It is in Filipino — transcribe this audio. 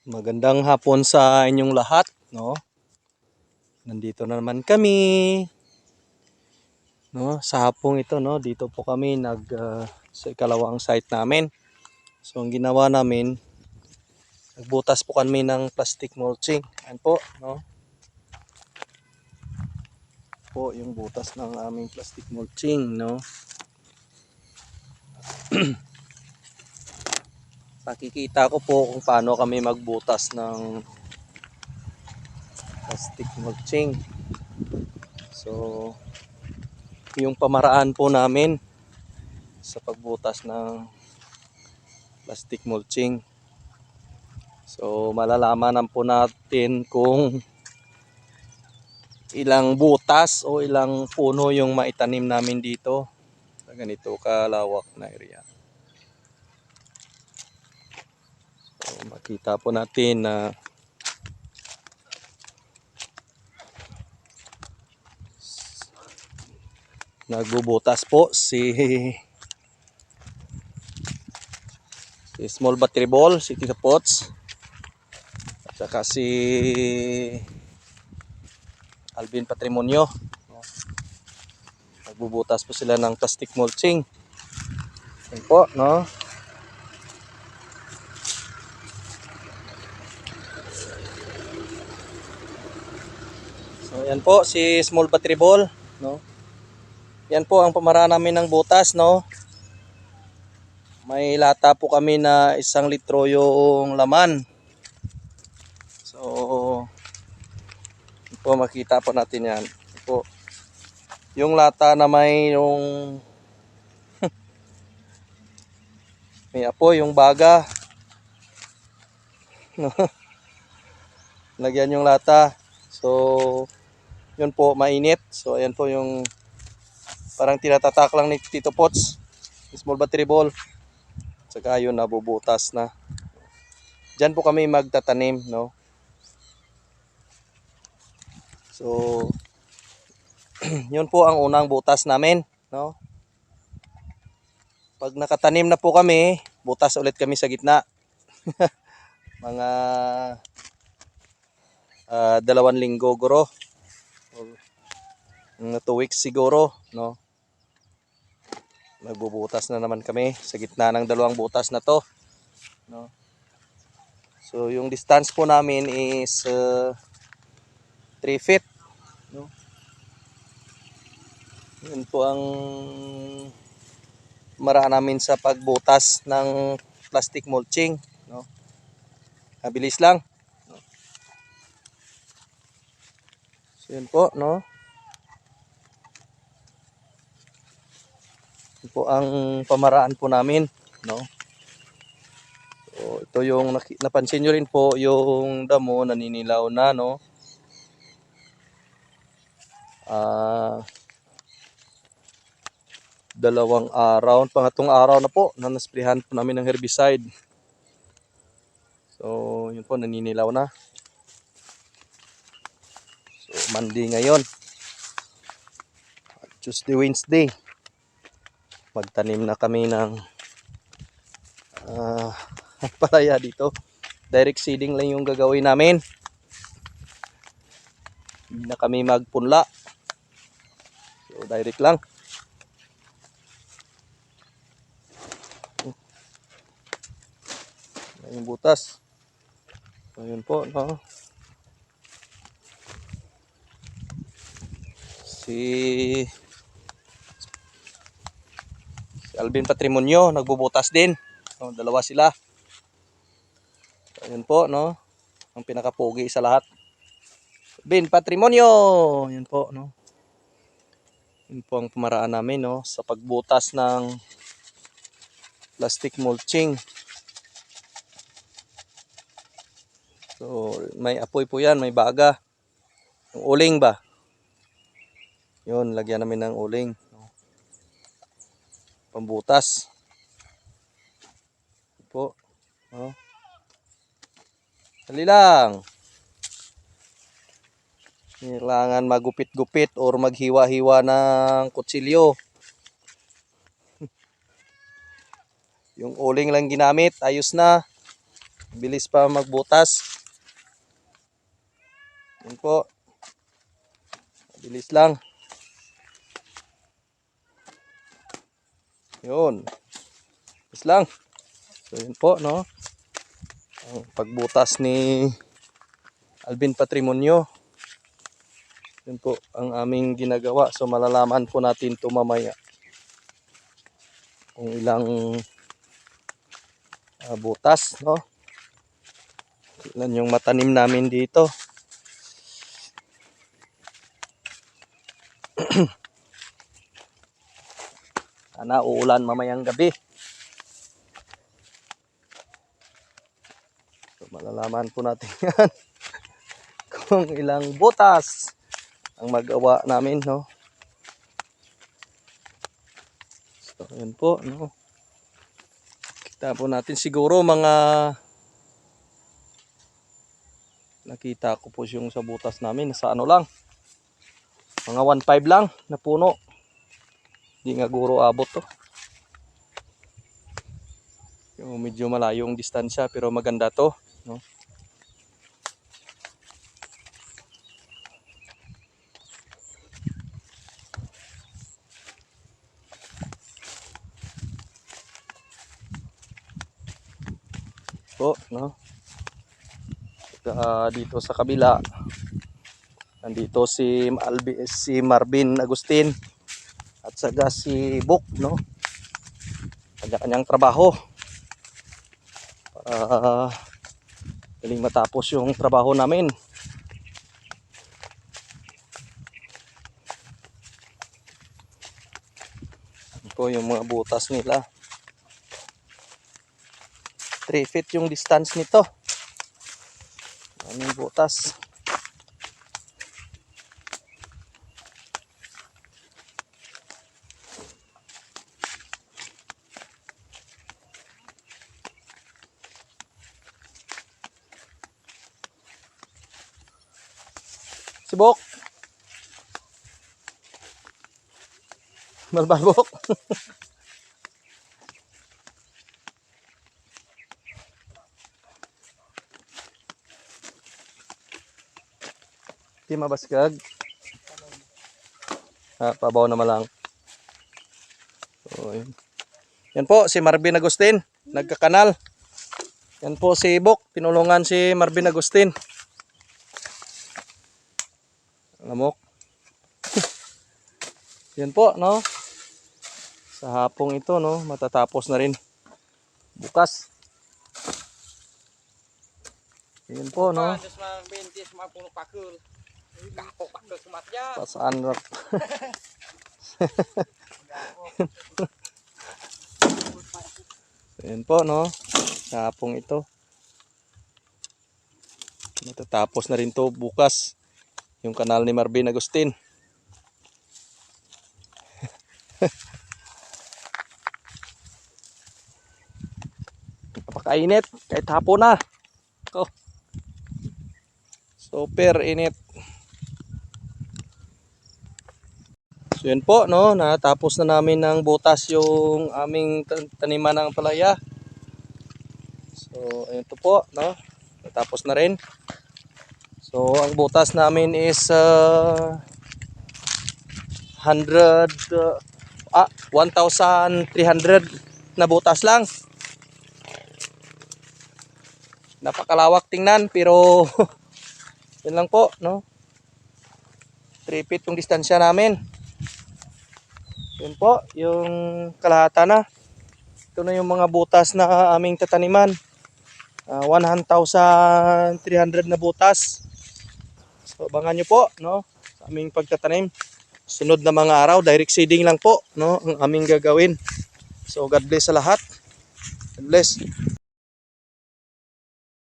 Magandang hapon sa inyong lahat, no? Nandito na naman kami, no? Sa hapong ito, no? Dito po kami sa ikalawang site namin. So ang ginawa namin, nagbutas po kami ng plastic mulching. Ayan po, no? Po yung butas ng aming plastic mulching, no? Pakikita ko po kung paano kami magbutas ng plastic mulching. So yung pamaraan po namin sa pagbutas ng plastic mulching. So malalaman po natin kung ilang butas o ilang puno yung maitanim namin dito sa ganito kalawak na area. So makita po natin na nagbubutas po si Small Battery Ball, si Tito Pots, at saka si Alvin Patrimonio. Nagbubutas po sila ng plastic mulching. Yan po, no? So yan po si Small Battery Ball, no? Yan po ang pamaraan namin ng butas, no? May lata po kami na 1 litro yung laman. So po makita po natin yan. Po yung lata na may yung may apoy, yung baga. Lagyan yung lata. So yun po mainit. So ayan po yung parang tinatatak lang ni Tito Pots, Small Battery Ball. Saka yun nabubutas na. Diyan po kami magtatanim, no? So yun po ang unang butas namin, no? Pag nakatanim na po kami, butas ulit kami sa gitna. Mga 2 linggo guro. 2 weeks siguro, no? Nagbubutas na naman kami sa gitna ng 2 butas na to, no? So yung distance po namin is 3 feet, no? Yun po ang maraan namin sa pagbutas ng plastic mulching, no? Mabilis lang, no? So yun po, no? Yun po ang pamaraan po namin, no? So ito yung napansin nyo rin po yung damo naninilaw na, no? 2 araw, pangatlong araw na po na nasprehan po namin ng herbicide. So yun po, naninilaw na. So Monday ngayon, Tuesday, Wednesday, magtanim na kami ng palaya dito. Direct seeding lang yung gagawin namin. Hindi na kami magpunla. So direct lang. Yung butas. So yun po, no? Si Alvin Patrimonio nagbubutas din. So, 2 sila. So yun po, no? Ang pinakapogi sa lahat, Alvin Patrimonio. Yun po, no? Yun po ang pamaraan namin, no, sa pagbutas ng plastic mulching. So may apoy po yan, may baga. Yung uling ba? Yun, lagyan namin ng uling, no? Pambutas. Yun po, no? Dali lang. Kailangan magupit-gupit or maghiwa-hiwa ng kutsilyo. Yung uling lang ginamit, ayos na. Bilis pa magbutas. Yun po. Bilis lang. Yun. Bilis lang. So yun po, no? Ang pagbutas ni Alvin Patrimonio. Yun po ang aming ginagawa. So malalaman po natin ito mamaya. Kung ilang butas, no? Ilan yung matanim namin dito. Sana uulan mamayang gabi. So malalaman po natin yan. Kung ilang butas ang magawa namin, no? So yun po, no? Kita po natin siguro mga nakita ko po yung sa butas namin sa ano lang, mga 1.5 lang na puno. Hindi nga guro abot to. Yung medyo malayong distansya pero maganda to, no? Po, no? Dito sa kabila nandito si Marvin Agustin at saka si Bok, no? Kanya-kanyang trabaho para galing matapos yung trabaho namin. Ito yung mga butas nila. 3 feet yung distance nito. Aming butas. Sibok. Malbalbok. Di mabaskag. Pabaw naman lang. So, yan po si Marvin Agustin, nagkakanal. Yan po si Bok, tinulungan si Marvin Agustin. Lamok. Yan po, no? Sa hapong ito, no, matatapos na rin bukas. Yan po, no? Pasaan rak. Yan po, no? Sa hapong ito. Matatapos na rin to bukas. Yung kanal ni Marvin Agustin. Napakainit kahit hapon na. Oh. Super init. So yan po, no, natapos na namin ng butas yung aming taniman ng palaya. So ayun to po, no. Natapos na rin. So ang butas namin is 1,300 na butas lang. Napakalawak tingnan pero yun lang po, no. 3 feet yung distansya namin. Yun po, yung kalahatan na. Ito na yung mga butas na aming tataniman. 1,300 na butas. So abangan nyo po, no, sa aming pagtatanim. Sunod na mga araw, direct seeding lang po, no, ang aming gagawin. So God bless sa lahat. God bless.